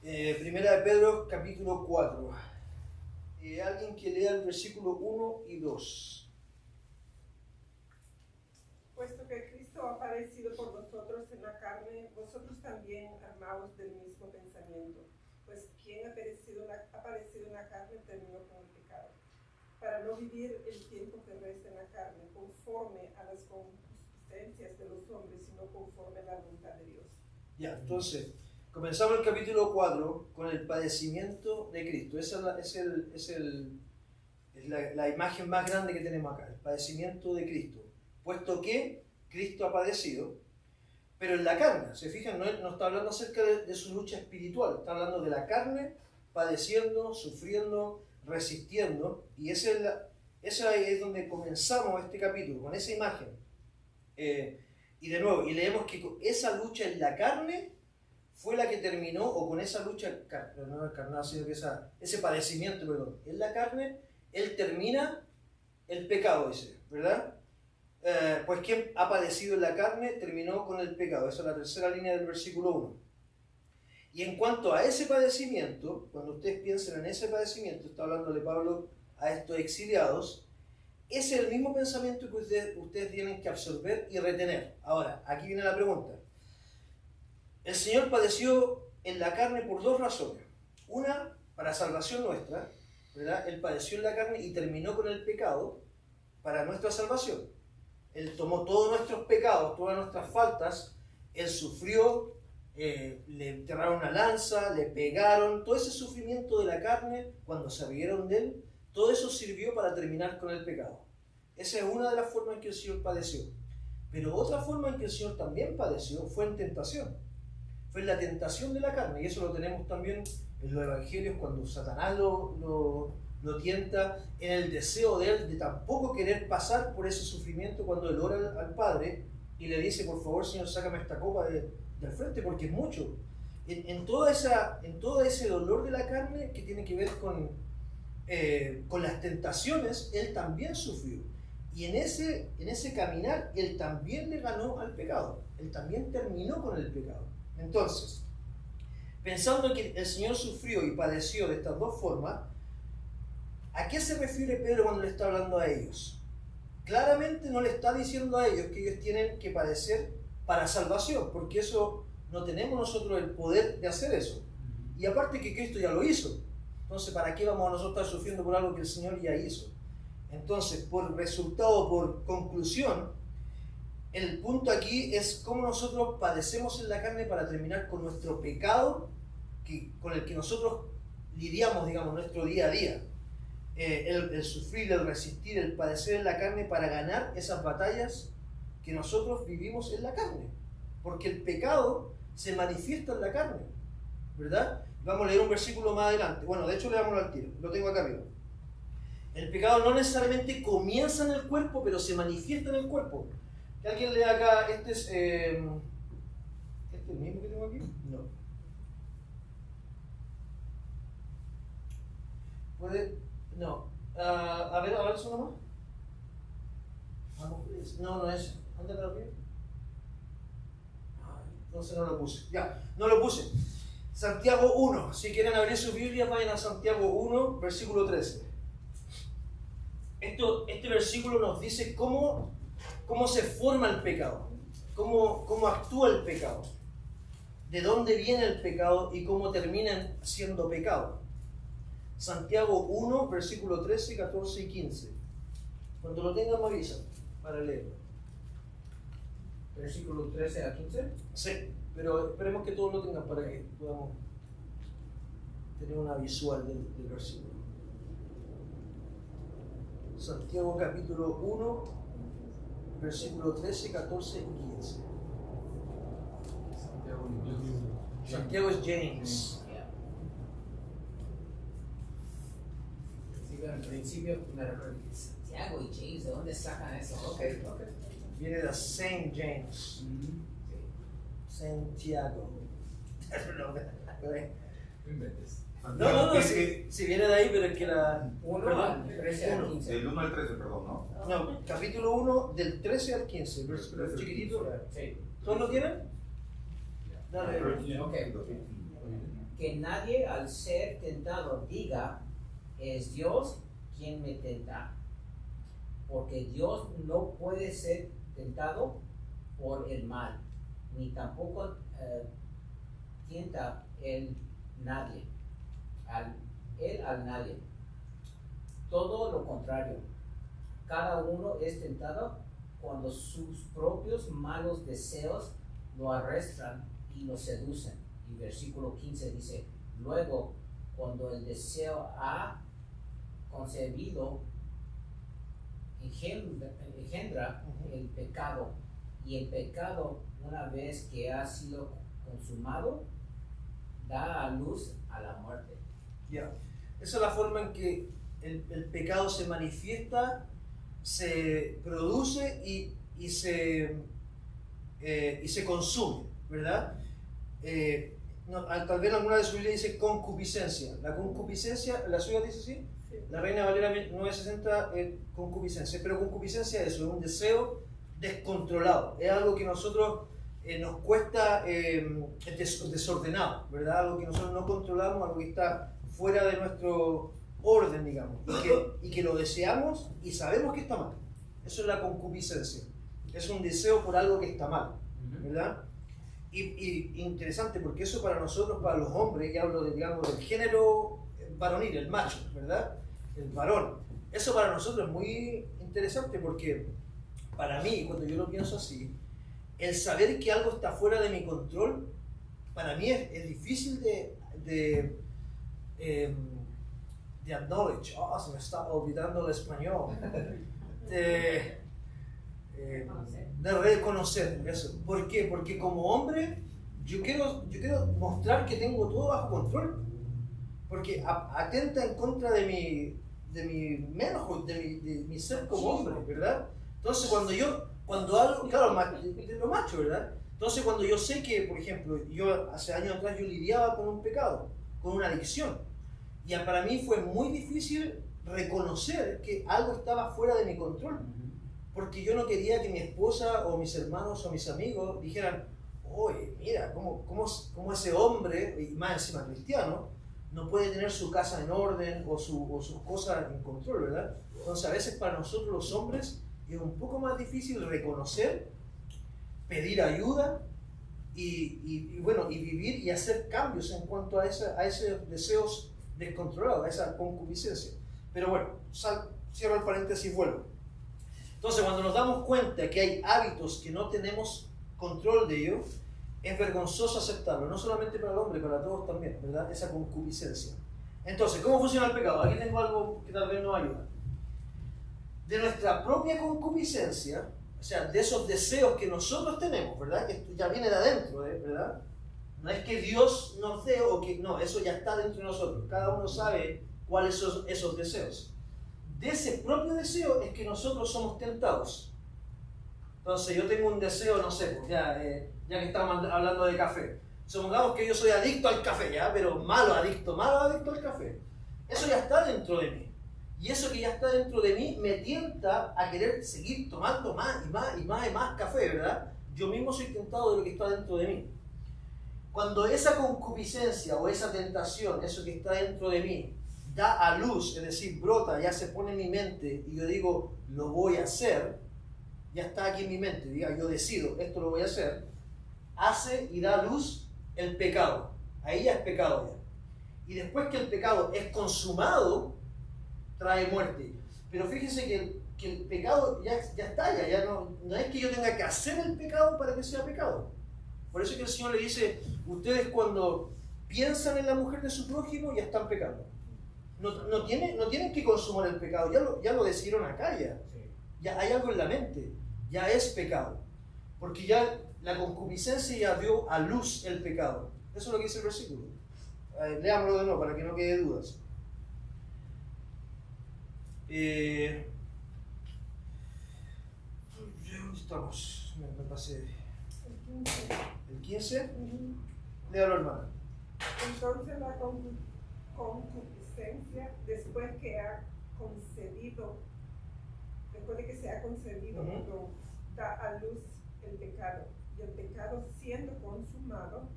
Primera de Pedro, capítulo 4. Alguien que lea el versículo 1 y 2. Puesto que Cristo ha padecido por nosotros en la carne, vosotros también armaos del mismo pensamiento. Pues quien ha padecido en la carne terminó con el pecado, para no vivir el tiempo que resta en la carne, conforme a las concupiscencias de los hombres, sino conforme a la voluntad de Dios. Ya, entonces, comenzamos el capítulo 4 con el padecimiento de Cristo. Esa es la imagen más grande que tenemos acá, el padecimiento de Cristo. Puesto que Cristo ha padecido, pero en la carne, ¿se fijan? No está hablando acerca de su lucha espiritual, está hablando de la carne, padeciendo, sufriendo, resistiendo, y esa es donde comenzamos este capítulo, con esa imagen. Y de nuevo, y leemos que esa lucha en la carne fue la que terminó, o con esa lucha, no es carnal, sino que ese padecimiento, perdón, en la carne, él termina el pecado, dice, ¿verdad? Pues quien ha padecido en la carne terminó con el pecado. Esa es la tercera línea del versículo 1. Y en cuanto a ese padecimiento, cuando ustedes piensen en ese padecimiento, está hablándole Pablo a estos exiliados, ese es el mismo pensamiento que ustedes tienen que absorber y retener. Ahora, aquí viene la pregunta. El Señor padeció en la carne por dos razones. Una, para salvación nuestra, ¿verdad? Él padeció en la carne y terminó con el pecado para nuestra salvación. Él tomó todos nuestros pecados, todas nuestras faltas, Él sufrió, le enterraron una lanza, le pegaron, todo ese sufrimiento de la carne, cuando se rieron de Él, todo eso sirvió para terminar con el pecado. Esa es una de las formas en que el Señor padeció. Pero otra forma en que el Señor también padeció fue en tentación. Fue en la tentación de la carne, y eso lo tenemos también en los evangelios cuando Satanás lo tienta, en el deseo de él de tampoco querer pasar por ese sufrimiento cuando él ora al Padre y le dice, por favor, Señor, sácame esta copa del frente porque es mucho. En todo ese dolor de la carne que tiene que ver con las tentaciones, él también sufrió. Y en ese caminar, él también le ganó al pecado. Él también terminó con el pecado. Entonces, pensando que el Señor sufrió y padeció de estas dos formas, ¿a qué se refiere Pedro cuando le está hablando a ellos? Claramente no le está diciendo a ellos que ellos tienen que padecer para salvación, porque eso no tenemos nosotros el poder de hacer eso. Y aparte que Cristo ya lo hizo. Entonces, ¿para qué vamos a nosotros estar sufriendo por algo que el Señor ya hizo? Entonces, por resultado, por conclusión, el punto aquí es cómo nosotros padecemos en la carne para terminar con nuestro pecado, con el que nosotros lidiamos, digamos, nuestro día a día. El sufrir, el resistir, el padecer en la carne para ganar esas batallas que nosotros vivimos en la carne. Porque el pecado se manifiesta en la carne, ¿verdad? Vamos a leer un versículo más adelante. Bueno, de hecho leámoslo al tiro, lo tengo acá arriba. El pecado no necesariamente comienza en el cuerpo, pero se manifiesta en el cuerpo. ¿Que alguien lea acá? ¿Este es el mismo que tengo aquí? No. ¿Puede? No. A ver eso nomás. No es. Ándale arriba. Entonces no lo puse. Ya, no lo puse. Santiago 1. Si quieren abrir sus Biblias, vayan a Santiago 1, versículo 13. Este versículo nos dice cómo se forma el pecado, cómo actúa el pecado, de dónde viene el pecado y cómo termina siendo pecado. Santiago 1, versículo 13, 14 y 15. Cuando lo tengan me avisan para leerlo. Versículo 13 a 15. Sí, pero esperemos que todos lo tengan para que podamos tener una visual del versículo. Santiago capítulo 1, versículo 13, 14 y 15. Santiago es James. Al principio me recuerdo Santiago y James, ¿de dónde sacan eso? Okay. Viene de Saint James. Santiago. No, si viene de ahí, pero es que la... 1 al 13 al 15. Del 1 al 13, perdón, ¿no? No, capítulo 1, del 13 al 15, versículo chiquitito. Sí. ¿Todos lo tienen? Dale. Ok. que nadie al ser tentado diga, es Dios quien me tenta, porque Dios no puede ser tentado por el mal, ni tampoco tienta él al nadie. Todo lo contrario, cada uno es tentado cuando sus propios malos deseos lo arrastran y lo seducen. Y versículo 15 dice, luego, cuando el deseo ha concebido, engendra el pecado, y el pecado, una vez que ha sido consumado, da a luz a la muerte. Ya. Esa es la forma en que el pecado se manifiesta, se produce y se consume, ¿verdad? Tal vez alguna de sus Biblias dice concupiscencia. La concupiscencia, ¿la suya dice así? Sí. La Reina Valera 960 concupiscencia, pero concupiscencia es eso, es un deseo descontrolado, es algo que nosotros nos cuesta desordenado, ¿verdad? Algo que nosotros no controlamos, algo que está fuera de nuestro orden, digamos, y que lo deseamos y sabemos que está mal. Eso es la concupiscencia, es un deseo por algo que está mal, ¿verdad? Y interesante porque eso para nosotros, para los hombres, ya hablo digamos, del género varonil, el macho, ¿verdad? El varón. Eso para nosotros es muy interesante porque para mí, cuando yo lo pienso así, el saber que algo está fuera de mi control, para mí es difícil de acknowledge. Se me está olvidando el español. De reconocer eso. ¿Por qué? Porque como hombre yo quiero mostrar que tengo todo bajo control, porque atenta en contra de mi ser como hombre, ¿verdad? Entonces cuando algo, claro, de lo macho, ¿verdad? Entonces cuando yo sé que, por ejemplo, yo hace años atrás yo lidiaba con un pecado, con una adicción, y para mí fue muy difícil reconocer que algo estaba fuera de mi control. Porque yo no quería que mi esposa o mis hermanos o mis amigos dijeran, oye, mira, cómo ese hombre, y más encima cristiano, no puede tener su casa en orden o sus cosas en control, ¿verdad? Entonces a veces para nosotros los hombres es un poco más difícil reconocer, pedir ayuda y vivir y hacer cambios en cuanto a esos deseos descontrolados, a esa concupiscencia. Pero bueno, cierro el paréntesis y vuelvo. Entonces, cuando nos damos cuenta que hay hábitos que no tenemos control de ellos, es vergonzoso aceptarlo, no solamente para el hombre, para todos también, ¿verdad? Esa concupiscencia. Entonces, ¿cómo funciona el pecado? Aquí tengo algo que tal vez nos ayuda. De nuestra propia concupiscencia, o sea, de esos deseos que nosotros tenemos, ¿verdad? Que esto ya viene de adentro, ¿verdad? No es que Dios nos dé o que... No, eso ya está dentro de nosotros. Cada uno sabe cuáles son esos deseos. De ese propio deseo es que nosotros somos tentados. Entonces yo tengo un deseo, no sé, pues ya que estamos hablando de café. Supongamos que yo soy adicto al café, ¿ya? Pero malo adicto al café. Eso ya está dentro de mí. Y eso que ya está dentro de mí me tienta a querer seguir tomando más y más café, ¿verdad? Yo mismo soy tentado de lo que está dentro de mí. Cuando esa concupiscencia o esa tentación, eso que está dentro de mí, da a luz, es decir, brota, ya se pone en mi mente y yo digo, lo voy a hacer, ya está aquí en mi mente, diga, yo decido, esto lo voy a hacer, hace y da a luz el pecado. Ahí ya es pecado ya. Y después que el pecado es consumado, trae muerte. Pero fíjense que el pecado ya está, ya no es que yo tenga que hacer el pecado para que sea pecado. Por eso es que el Señor le dice, ustedes cuando piensan en la mujer de su prójimo ya están pecando. No tienen que consumar el pecado, ya lo decidieron acá ya. Ya hay algo en la mente, ya es pecado. Porque ya la concupiscencia ya dio a luz el pecado. Eso es lo que dice el versículo. Leámoslo de nuevo para que no quede dudas. ¿Dónde estamos? Me pasé. El 15. Léalo, hermano. Entonces la concupiscencia, después de que se ha concebido, da a luz el pecado. Y el pecado, siendo consumado,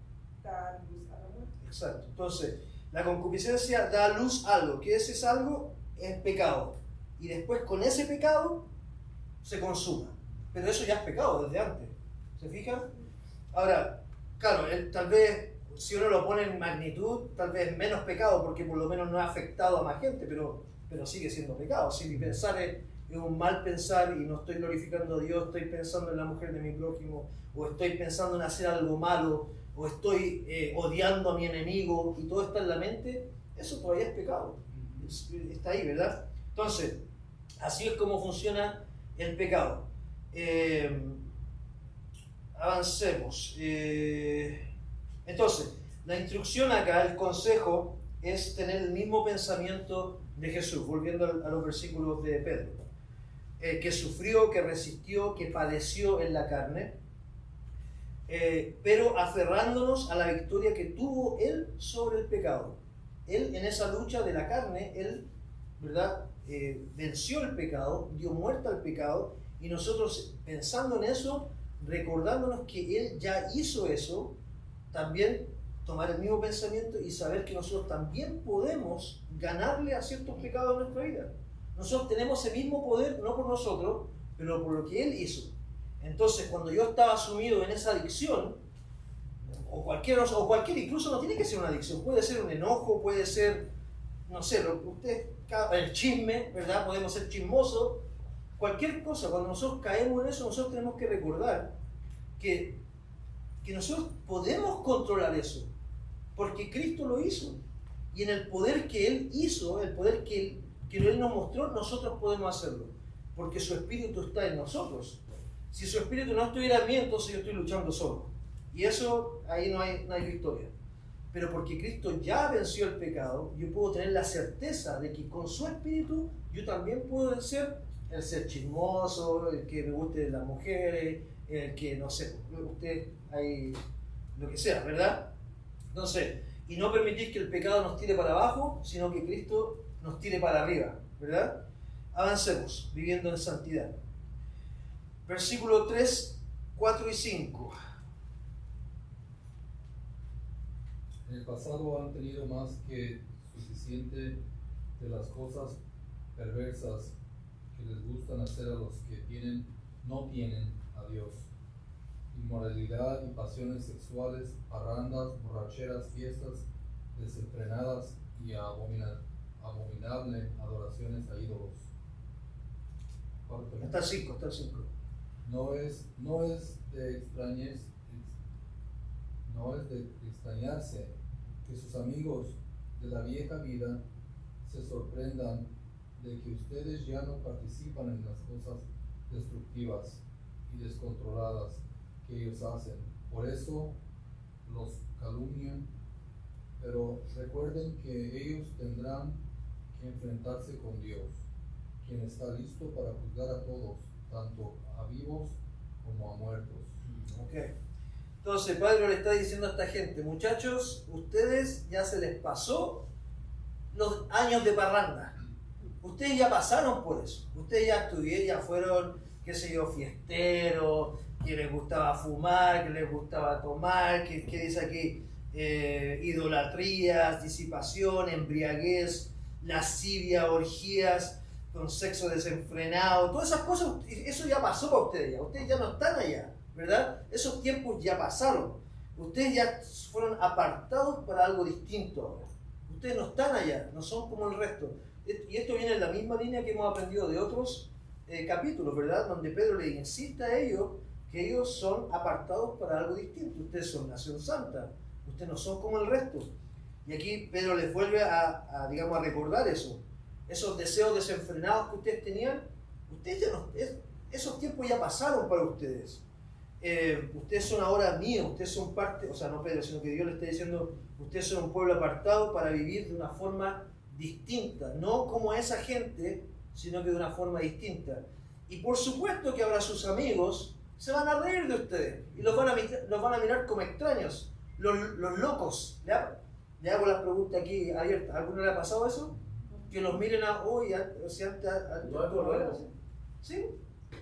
dar luz a la muerte. Exacto. Entonces, la concupiscencia da a luz algo. ¿Qué es ese algo? Es pecado. Y después con ese pecado se consuma. Pero eso ya es pecado desde antes. ¿Se fijan? Ahora, claro, tal vez, si uno lo pone en magnitud, tal vez menos pecado, porque por lo menos no ha afectado a más gente, pero sigue siendo pecado. Si mi pensar es un mal pensar y no estoy glorificando a Dios, estoy pensando en la mujer de mi prójimo, o estoy pensando en hacer algo malo, o estoy odiando a mi enemigo, y todo está en la mente, eso todavía es pecado. Está ahí, ¿verdad? Entonces, así es como funciona el pecado. Avancemos. Entonces, la instrucción acá, el consejo, es tener el mismo pensamiento de Jesús, volviendo a los versículos de Pedro, que sufrió, que resistió, que padeció en la carne, pero aferrándonos a la victoria que tuvo Él sobre el pecado. Él, en esa lucha de la carne, Él, ¿verdad?, venció el pecado, dio muerte al pecado, y nosotros, pensando en eso, recordándonos que Él ya hizo eso, también tomar el mismo pensamiento y saber que nosotros también podemos ganarle a ciertos pecados en nuestra vida. Nosotros tenemos el mismo poder, no por nosotros, pero por lo que Él hizo. Entonces, cuando yo estaba sumido en esa adicción, o cualquier, incluso no tiene que ser una adicción, puede ser un enojo, puede ser, no sé, el chisme, ¿verdad? Podemos ser chismosos, cualquier cosa. Cuando nosotros caemos en eso, nosotros tenemos que recordar que nosotros podemos controlar eso, porque Cristo lo hizo. Y en el poder que Él hizo, el poder que Él nos mostró, nosotros podemos hacerlo, porque su Espíritu está en nosotros. Si su Espíritu no estuviera en mí, entonces yo estoy luchando solo. Y eso, ahí no hay victoria. Pero porque Cristo ya venció el pecado, yo puedo tener la certeza de que con su Espíritu yo también puedo vencer el ser chismoso, el que me guste de las mujeres, el que, no sé, usted, hay lo que sea, ¿verdad? Entonces, y no permitir que el pecado nos tire para abajo, sino que Cristo nos tire para arriba, ¿verdad? Avancemos, viviendo en santidad. Versículo 3, 4 y 5. En el pasado han tenido más que suficiente de las cosas perversas que les gustan hacer a los que no tienen a Dios. Inmoralidad y pasiones sexuales, parrandas, borracheras, fiestas desenfrenadas y abominable adoraciones a ídolos. Está el 5. No es de extrañarse que sus amigos de la vieja vida se sorprendan de que ustedes ya no participan en las cosas destructivas y descontroladas que ellos hacen. Por eso los calumnian, pero recuerden que ellos tendrán que enfrentarse con Dios, quien está listo para juzgar a todos, tanto a vivos como a muertos. Okay. Entonces Pedro le está diciendo a esta gente: muchachos, ustedes ya se les pasó los años de parranda. Ustedes ya pasaron por eso. Ustedes ya fueron, qué sé yo, fiesteros, que les gustaba fumar, que les gustaba tomar, que dice aquí, idolatrías, disipación, embriaguez, lascivia, orgías, con sexo desenfrenado, todas esas cosas, eso ya pasó para ustedes ya no están allá, ¿verdad? Esos tiempos ya pasaron, ustedes ya fueron apartados para algo distinto ahora, ustedes no están allá, no son como el resto, y esto viene en la misma línea que hemos aprendido de otros capítulos, ¿verdad? Donde Pedro le insiste a ellos que ellos son apartados para algo distinto, ustedes son nación santa, ustedes no son como el resto, y aquí Pedro les vuelve a recordar eso. Esos deseos desenfrenados que ustedes tenían, ustedes ya no, esos tiempos ya pasaron para ustedes. Ustedes son ahora míos, ustedes son parte, o sea, no Pedro, sino que Dios le está diciendo, ustedes son un pueblo apartado para vivir de una forma distinta, no como esa gente, sino que de una forma distinta. Y por supuesto que ahora sus amigos se van a reír de ustedes y los van a mirar como extraños, los locos. Le hago la pregunta aquí abierta, ¿a alguno le ha pasado eso? Que los miren ¿sí?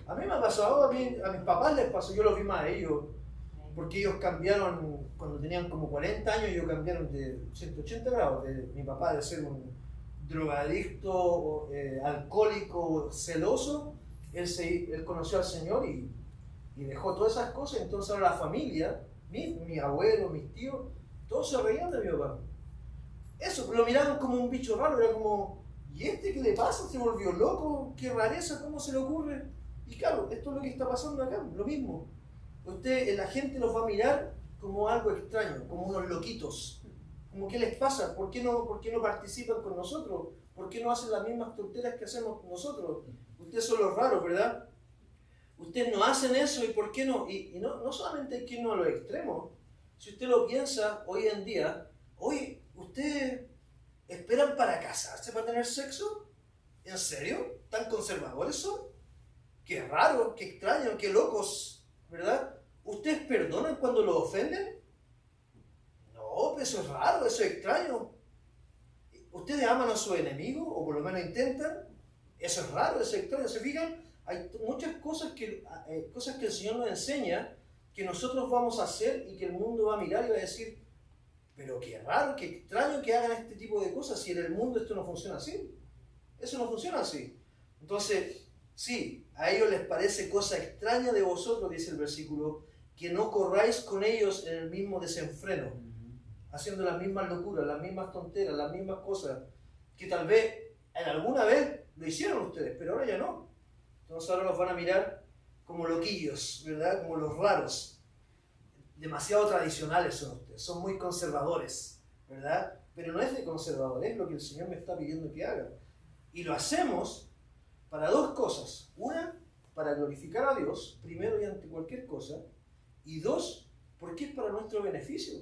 A mí me ha pasado, a mis papás les pasó, yo los vi más a ellos. porque ellos cambiaron, cuando tenían como 40 años, ellos cambiaron de 180 grados, de mi papá de ser un drogadicto, alcohólico, celoso, él conoció al Señor y dejó todas esas cosas. Entonces ahora la familia, mi abuelo, mis tíos, todos se reían de mi papá. Eso, lo miraban como un bicho raro, era como, ¿y este qué le pasa? ¿Se volvió loco? ¿Qué rareza? ¿Cómo se le ocurre? Y claro, esto es lo que está pasando acá, lo mismo. La gente los va a mirar como algo extraño, como unos loquitos. Como, ¿qué les pasa? ¿Por qué no participan con nosotros? ¿Por qué no hacen las mismas tonteras que hacemos nosotros? Ustedes son los raros, ¿verdad? Ustedes no hacen eso, ¿y por qué no? Y no solamente hay que irnos a los extremos. Si usted lo piensa hoy en día, hoy ¿ustedes esperan para casarse para tener sexo? ¿En serio? ¿Tan conservadores son? Qué raro, qué extraño, qué locos, ¿verdad? ¿Ustedes perdonan cuando los ofenden? No, pues eso es raro, eso es extraño. ¿Ustedes aman a su enemigo, o por lo menos intentan? Eso es raro, eso es extraño. ¿Se fijan? Hay muchas cosas que el Señor nos enseña que nosotros vamos a hacer y que el mundo va a mirar y va a decir, pero qué raro, qué extraño que hagan este tipo de cosas, si en el mundo esto no funciona así. Eso no funciona así. Entonces, sí, a ellos les parece cosa extraña de vosotros, dice el versículo, que no corráis con ellos en el mismo desenfreno, haciendo las mismas locuras, las mismas tonteras, las mismas cosas, que tal vez en alguna vez lo hicieron ustedes, pero ahora ya no. Entonces ahora los van a mirar como loquillos, ¿verdad? Como los raros. Demasiado tradicionales son ustedes, son muy conservadores, ¿verdad? Pero no es de conservador, es lo que el Señor me está pidiendo que haga. Y lo hacemos para dos cosas. Una, para glorificar a Dios, primero y ante cualquier cosa. Y dos, porque es para nuestro beneficio.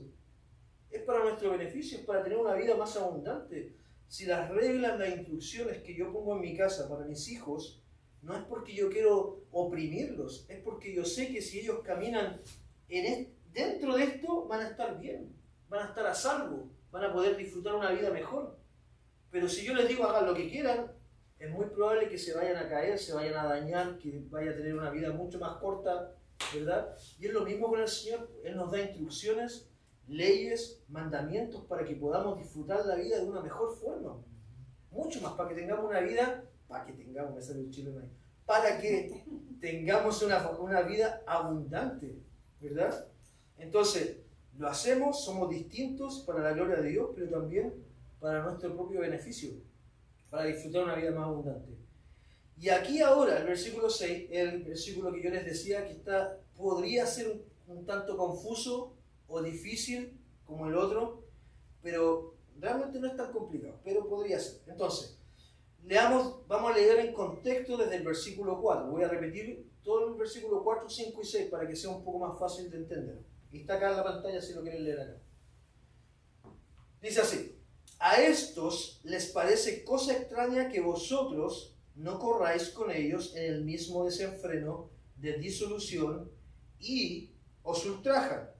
Es para nuestro beneficio, es para tener una vida más abundante. Si las reglas, las instrucciones que yo pongo en mi casa para mis hijos, no es porque yo quiero oprimirlos, es porque yo sé que si ellos caminan dentro de esto, van a estar bien, van a estar a salvo, van a poder disfrutar una vida mejor. Pero si yo les digo hagan lo que quieran, es muy probable que se vayan a caer, se vayan a dañar, que vaya a tener una vida mucho más corta, ¿verdad? Y es lo mismo con el Señor. Él nos da instrucciones, leyes, mandamientos para que podamos disfrutar la vida de una mejor forma. Mucho más, para que tengamos una vida, para que tengamos una vida abundante, ¿verdad? Entonces, lo hacemos, somos distintos para la gloria de Dios, pero también para nuestro propio beneficio, para disfrutar una vida más abundante. Y aquí ahora, el versículo 6, el versículo que yo les decía que podría ser un tanto confuso o difícil como el otro, pero realmente no es tan complicado, pero podría ser. Entonces, vamos a leer en contexto desde el versículo 4. Voy a repetir todo el versículo 4, 5 y 6 para que sea un poco más fácil de entender. Y está acá en la pantalla si lo quieren leer acá. Dice así: a estos les parece cosa extraña que vosotros no corráis con ellos en el mismo desenfreno de disolución y os ultrajan.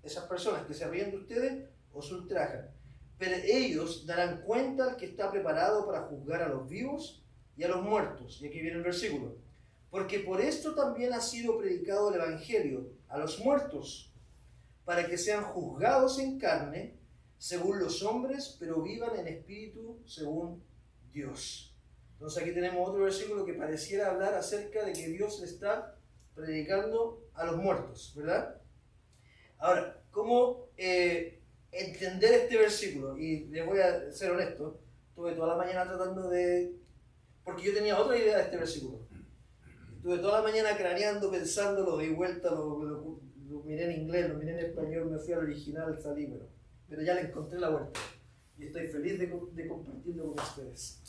Esas personas que se ríen de ustedes os ultrajan. Pero ellos darán cuenta al que está preparado para juzgar a los vivos y a los muertos. Y aquí viene el versículo. Porque por esto también ha sido predicado el Evangelio a los muertos, para que sean juzgados en carne, según los hombres, pero vivan en espíritu, según Dios. Entonces aquí tenemos otro versículo que pareciera hablar acerca de que Dios le está predicando a los muertos, ¿verdad? Ahora, ¿cómo entender este versículo? Y les voy a ser honesto, estuve toda la mañana tratando porque yo tenía otra idea de este versículo. Estuve toda la mañana craneando, pensando, lo di vuelta, lo miré en inglés, lo miré en español, me fui al original, salí, pero ya le encontré la vuelta. Y estoy feliz de compartirlo con ustedes.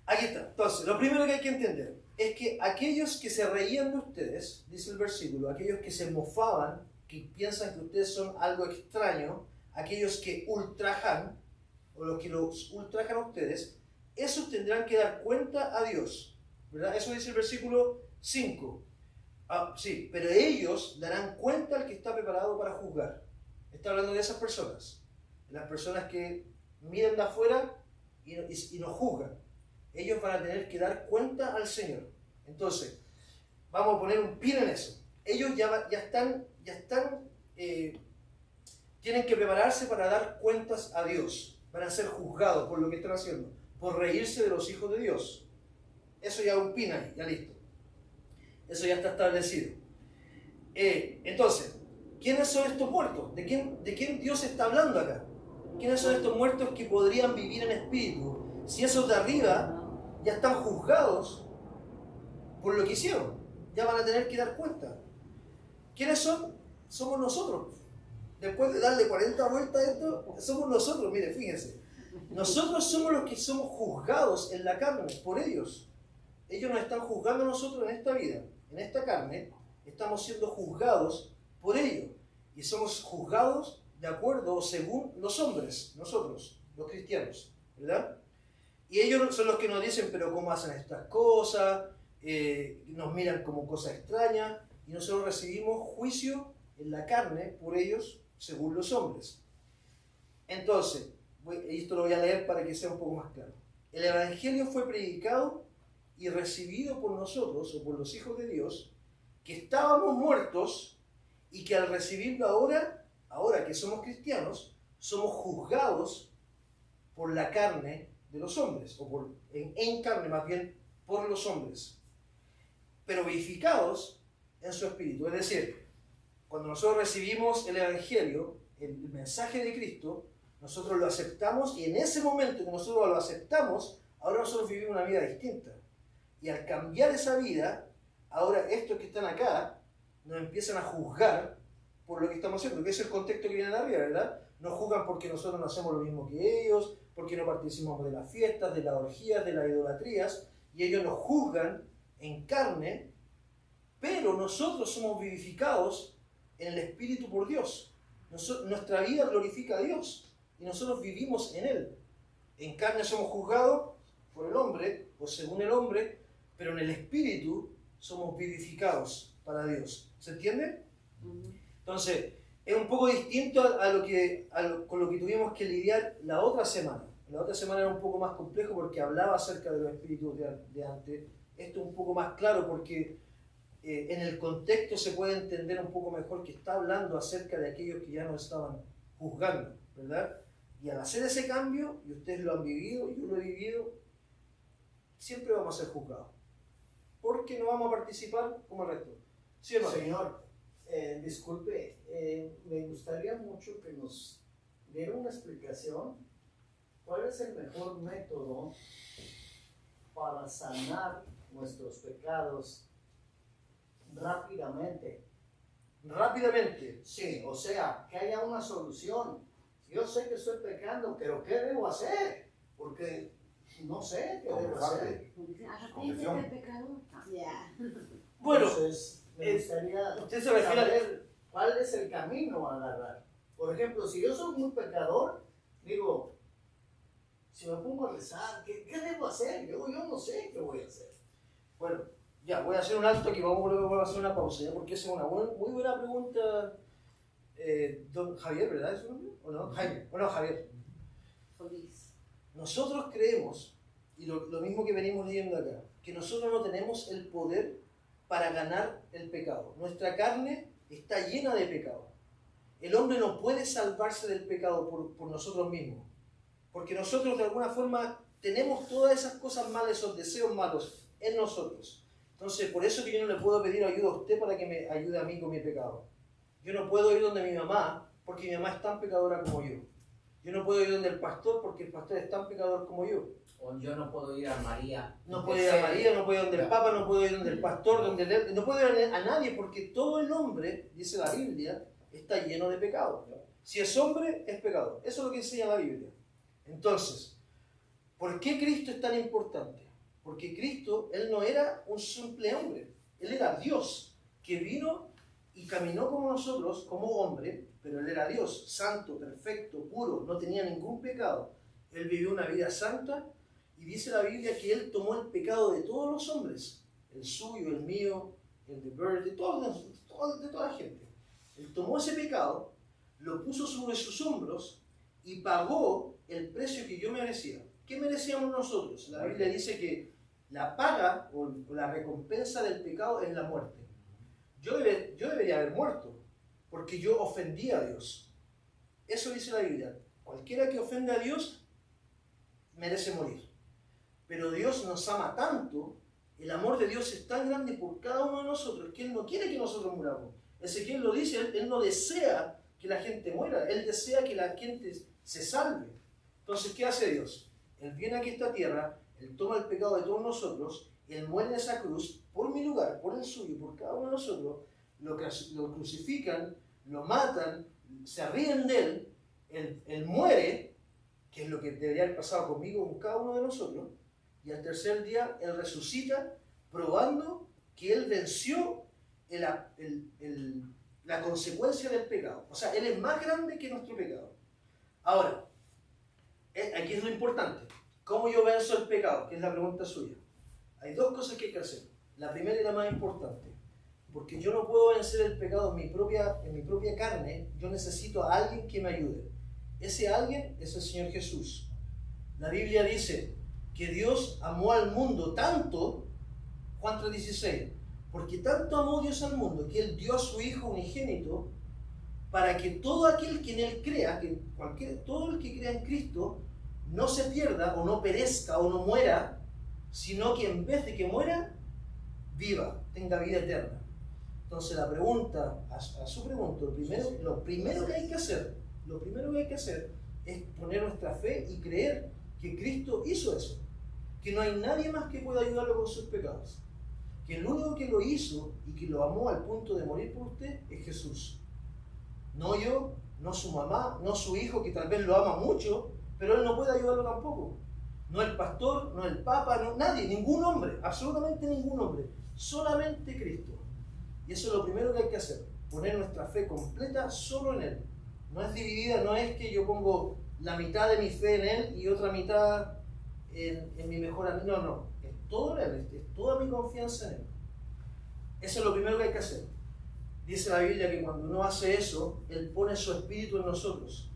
Aquí está. Entonces, lo primero que hay que entender es que aquellos que se reían de ustedes, dice el versículo, aquellos que se mofaban, que piensan que ustedes son algo extraño, aquellos que ultrajan, o los que los ultrajan a ustedes, esos tendrán que dar cuenta a Dios, ¿verdad? Eso dice el versículo 5. Sí, pero ellos darán cuenta al que está preparado para juzgar. Está hablando de esas personas, de las personas que miran de afuera y nos juzgan. Ellos van a tener que dar cuenta al Señor. Entonces, vamos a poner un pin en eso. Ellos ya están tienen que prepararse para dar cuentas a Dios. Van a ser juzgados por lo que están haciendo, por reírse de los hijos de Dios. Eso ya opina, ya listo. Eso ya está establecido. Entonces, ¿quiénes son estos muertos? ¿De quién Dios está hablando acá? ¿Quiénes son estos muertos que podrían vivir en espíritu? Si esos de arriba ya están juzgados por lo que hicieron, ya van a tener que dar cuenta. ¿Quiénes son? Somos nosotros. Después de darle 40 vueltas a esto, somos nosotros, mire, fíjense. Nosotros somos los que somos juzgados en la carne por ellos. Ellos nos están juzgando a nosotros en esta vida, en esta carne, estamos siendo juzgados por ellos. Y somos juzgados de acuerdo o según los hombres, nosotros, los cristianos, ¿verdad? Y ellos son los que nos dicen, pero ¿cómo hacen estas cosas? Nos miran como cosas extrañas, y nosotros recibimos juicio en la carne por ellos, según los hombres. Entonces, esto lo voy a leer para que sea un poco más claro. El Evangelio fue predicado y recibido por nosotros, o por los hijos de Dios, que estábamos muertos y que al recibirlo ahora que somos cristianos, somos juzgados por la carne de los hombres, o en carne más bien, por los hombres, pero vivificados en su espíritu. Es decir, cuando nosotros recibimos el Evangelio, el mensaje de Cristo, nosotros lo aceptamos, y en ese momento que nosotros lo aceptamos, ahora nosotros vivimos una vida distinta. Y al cambiar esa vida, ahora estos que están acá nos empiezan a juzgar por lo que estamos haciendo, que es el contexto que viene de arriba, ¿verdad? Nos juzgan porque nosotros no hacemos lo mismo que ellos, porque no participamos de las fiestas, de las orgías, de las idolatrías, y ellos nos juzgan en carne, pero nosotros somos vivificados en el Espíritu por Dios. Nuestra vida glorifica a Dios y nosotros vivimos en Él. En carne somos juzgados por el hombre o según el hombre, pero en el Espíritu somos vivificados para Dios. ¿Se entiende? Entonces, es un poco distinto con lo que tuvimos que lidiar la otra semana. La otra semana era un poco más complejo porque hablaba acerca de los espíritus de antes. Esto es un poco más claro porque en el contexto se puede entender un poco mejor que está hablando acerca de aquellos que ya nos estaban juzgando, ¿verdad? Y al hacer ese cambio, y ustedes lo han vivido, yo lo he vivido, siempre vamos a ser juzgados. Porque no vamos a participar como el resto. ¿Sí o no? Señor, disculpe, me gustaría mucho que nos diera una explicación. ¿Cuál es el mejor método para sanar nuestros pecados rápidamente? Rápidamente. Sí, o sea, que haya una solución. Yo sé que estoy pecando, pero ¿qué debo hacer? Porque no sé qué debo hacer. Confesión. Bueno, entonces, me gustaría usted se refiere saber cuál es el camino a agarrar. Por ejemplo, si yo soy muy pecador, digo, si me pongo a rezar, ¿qué debo hacer? Yo no sé qué voy a hacer. Bueno, ya, voy a hacer un alto aquí, vamos a hacer una pausa, ¿ya? Porque esa es una muy buena pregunta. Don Javier, ¿verdad es su nombre? ¿O no? Jaime. Bueno, Javier. Nosotros creemos, y lo mismo que venimos leyendo acá, que nosotros no tenemos el poder para ganar el pecado. Nuestra carne está llena de pecado. El hombre no puede salvarse del pecado por nosotros mismos, porque nosotros de alguna forma tenemos todas esas cosas malas, esos deseos malos en nosotros. Entonces, por eso que yo no le puedo pedir ayuda a usted para que me ayude a mí con mi pecado. Yo no puedo ir donde mi mamá, porque mi mamá es tan pecadora como yo. Yo no puedo ir donde el pastor, porque el pastor es tan pecador como yo. O yo no puedo ir a María. No puedo ir a María, no puedo ir donde el Papa, no puedo ir donde el pastor, no puedo ir a nadie, porque todo el hombre, dice la Biblia, está lleno de pecado. Si es hombre, es pecador. Eso es lo que enseña la Biblia. Entonces, ¿por qué Cristo es tan importante? Porque Cristo, Él no era un simple hombre. Él era Dios, que vino y caminó como nosotros, como hombre, pero Él era Dios, santo, perfecto, puro, no tenía ningún pecado. Él vivió una vida santa y dice la Biblia que Él tomó el pecado de todos los hombres, el suyo, el mío, el de Bert, de toda la gente. Él tomó ese pecado, lo puso sobre sus hombros y pagó el precio que yo merecía. ¿Qué merecíamos nosotros? La Biblia dice que la paga o la recompensa del pecado es la muerte. Yo debería haber muerto, porque yo ofendí a Dios. Eso dice la Biblia. Cualquiera que ofende a Dios merece morir. Pero Dios nos ama tanto, el amor de Dios es tan grande por cada uno de nosotros, que Él no quiere que nosotros muramos. Ezequiel lo dice, él no desea que la gente muera, Él desea que la gente se salve. Entonces, ¿qué hace Dios? Él viene aquí a esta tierra, Él toma el pecado de todos nosotros, Él muere en esa cruz por mi lugar, por el suyo, por cada uno de nosotros, lo crucifican, lo matan, se ríen de Él muere, que es lo que debería haber pasado conmigo, con cada uno de nosotros, y al tercer día Él resucita, probando que Él venció la consecuencia del pecado. O sea, Él es más grande que nuestro pecado. Ahora, aquí es lo importante. ¿Cómo yo venzo el pecado? Que es la pregunta suya. Hay dos cosas que hay que hacer. La primera y la más importante. Porque yo no puedo vencer el pecado en mi propia carne. Yo necesito a alguien que me ayude. Ese alguien es el Señor Jesús. La Biblia dice que Dios amó al mundo tanto, Juan 3:16, porque tanto amó Dios al mundo que Él dio a su Hijo unigénito para que todo aquel que en Él crea, todo el que crea en Cristo, no se pierda o no perezca o no muera, sino que en vez de que muera, viva, tenga vida eterna. Entonces la pregunta, a su pregunta, lo primero que hay que hacer es poner nuestra fe y creer que Cristo hizo eso, que no hay nadie más que pueda ayudarlo con sus pecados, que el único que lo hizo y que lo amó al punto de morir por usted es Jesús. No yo, no su mamá, no su hijo, que tal vez lo ama mucho, pero él no puede ayudarlo tampoco. No el pastor, no el papa, no, nadie, ningún hombre, absolutamente ningún hombre, solamente Cristo. Y eso es lo primero que hay que hacer, poner nuestra fe completa solo en Él. No es dividida, no es que yo pongo la mitad de mi fe en Él y otra mitad en mi mejor amigo, no, es todo en Él, es toda mi confianza en Él. Eso es lo primero que hay que hacer. Dice la Biblia que cuando uno hace eso, Él pone su espíritu en nosotros.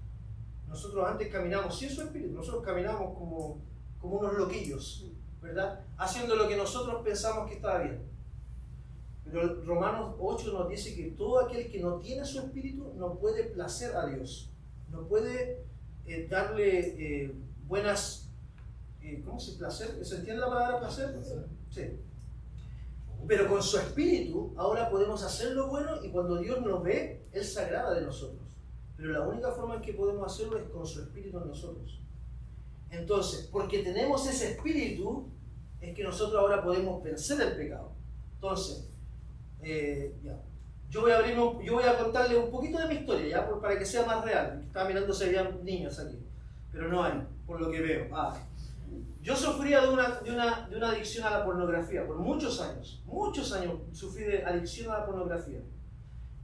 Nosotros antes caminamos sin su espíritu, nosotros caminamos como unos loquillos, ¿verdad? Haciendo lo que nosotros pensamos que estaba bien. Pero Romanos 8 nos dice que todo aquel que no tiene su espíritu no puede placer a Dios, no puede darle buenas, ¿cómo se placer? ¿Se entiende la palabra placer? Sí. Pero con su espíritu ahora podemos hacer lo bueno y cuando Dios nos ve, Él se agrada de nosotros. Pero la única forma en que podemos hacerlo es con su espíritu en nosotros. Entonces, porque tenemos ese espíritu, es que nosotros ahora podemos vencer el pecado. Entonces, yo voy a contarles un poquito de mi historia, ¿ya? Para que sea más real. Estaba mirando si había niños aquí, pero no hay, por lo que veo. Yo sufría de una adicción a la pornografía por muchos años sufrí de adicción a la pornografía.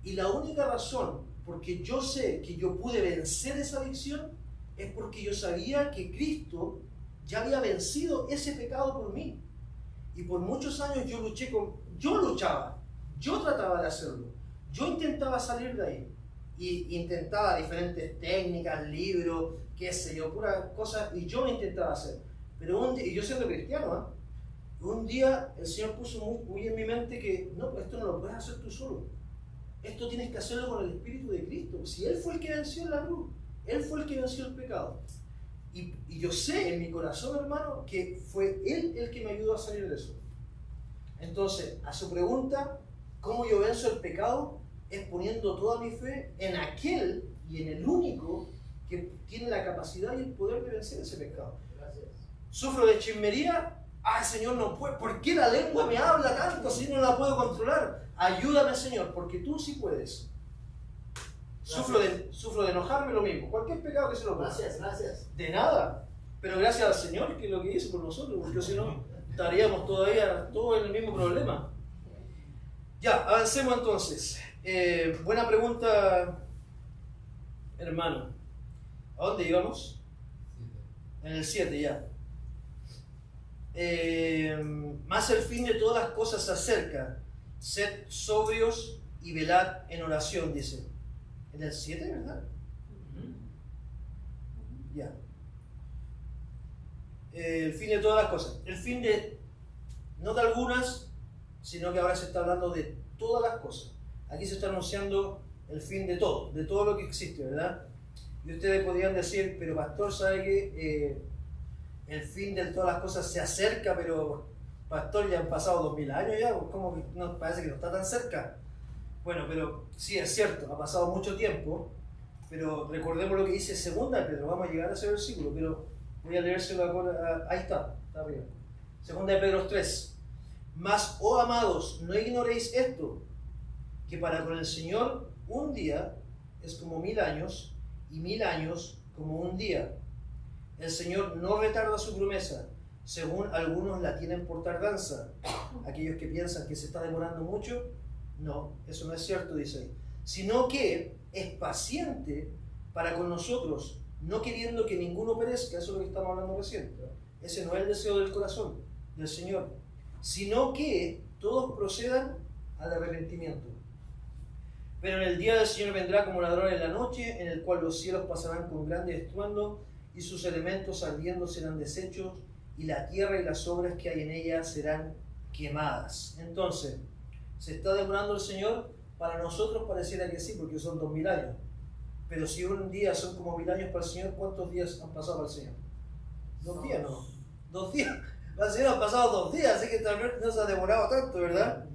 Y la única razón porque yo sé que yo pude vencer esa adicción es porque yo sabía que Cristo ya había vencido ese pecado por mí. Y por muchos años yo trataba de hacerlo, yo intentaba salir de ahí. Y intentaba diferentes técnicas, libros, qué sé yo, puras cosas, y yo lo intentaba hacer. Pero un día, y yo siendo cristiano, un día el Señor puso muy en mi mente que no, esto no lo puedes hacer tú solo. Esto tienes que hacerlo con el Espíritu de Cristo. Si Él fue el que venció en la cruz, Él fue el que venció el pecado. Y yo sé en mi corazón, hermano, que fue Él el que me ayudó a salir de eso. Entonces, a su pregunta, ¿cómo yo venzo el pecado? Es poniendo toda mi fe en aquel y en el único que tiene la capacidad y el poder de vencer ese pecado. Gracias. Sufro de chismería. Señor, no puedo. ¿Por qué la lengua me habla tanto si no la puedo controlar? Ayúdame, Señor, porque tú sí puedes. Sufro de enojarme, lo mismo. Cualquier pecado que se lo ponga. Gracias. De nada. Pero gracias al Señor que es lo que hizo por nosotros, porque si no estaríamos todavía todos en el mismo problema. Ya, avancemos entonces. Buena pregunta, hermano. ¿A dónde íbamos? En el 7 ya. Más el fin de todas las cosas se acerca. Sed sobrios y velad en oración, dice. En el 7, ¿verdad? Ya. El fin de todas las cosas. El fin de, no de algunas, sino que ahora se está hablando de todas las cosas. Aquí se está anunciando el fin de todo lo que existe, ¿verdad? Y ustedes podrían decir, pero pastor, ¿sabe que el fin de todas las cosas se acerca, pero pastor, ya han pasado 2000 años ya? ¿Cómo que no, parece que no está tan cerca? Bueno, pero sí, es cierto, ha pasado mucho tiempo, pero recordemos lo que dice 2 de Pedro, vamos a llegar a ese versículo, pero voy a leérselo ahora, ahí está arriba. 2 de Pedro 3. Mas, oh amados, no ignoréis esto, que para con el Señor un día es como 1000 años, y 1000 años como un día. El Señor no retarda su promesa, según algunos la tienen por tardanza. Aquellos que piensan que se está demorando mucho, no, eso no es cierto, dice ahí. Sino que es paciente para con nosotros, no queriendo que ninguno perezca, eso es lo que estamos hablando recién. Ese no es el deseo del corazón del Señor, sino que todos procedan al arrepentimiento. Pero en el día del Señor vendrá como ladrón en la noche, en el cual los cielos pasarán con grande estruendo, y sus elementos ardiendo serán deshechos, y la tierra y las obras que hay en ella serán quemadas. Entonces, ¿se está demorando el Señor? Para nosotros pareciera que sí, porque son 2000 años. Pero si un día son como 1000 años para el Señor, ¿cuántos días han pasado para el Señor? 2 días, ¿no? 2 días. Para el Señor han pasado 2 días, así que tal vez no se ha demorado tanto, ¿verdad?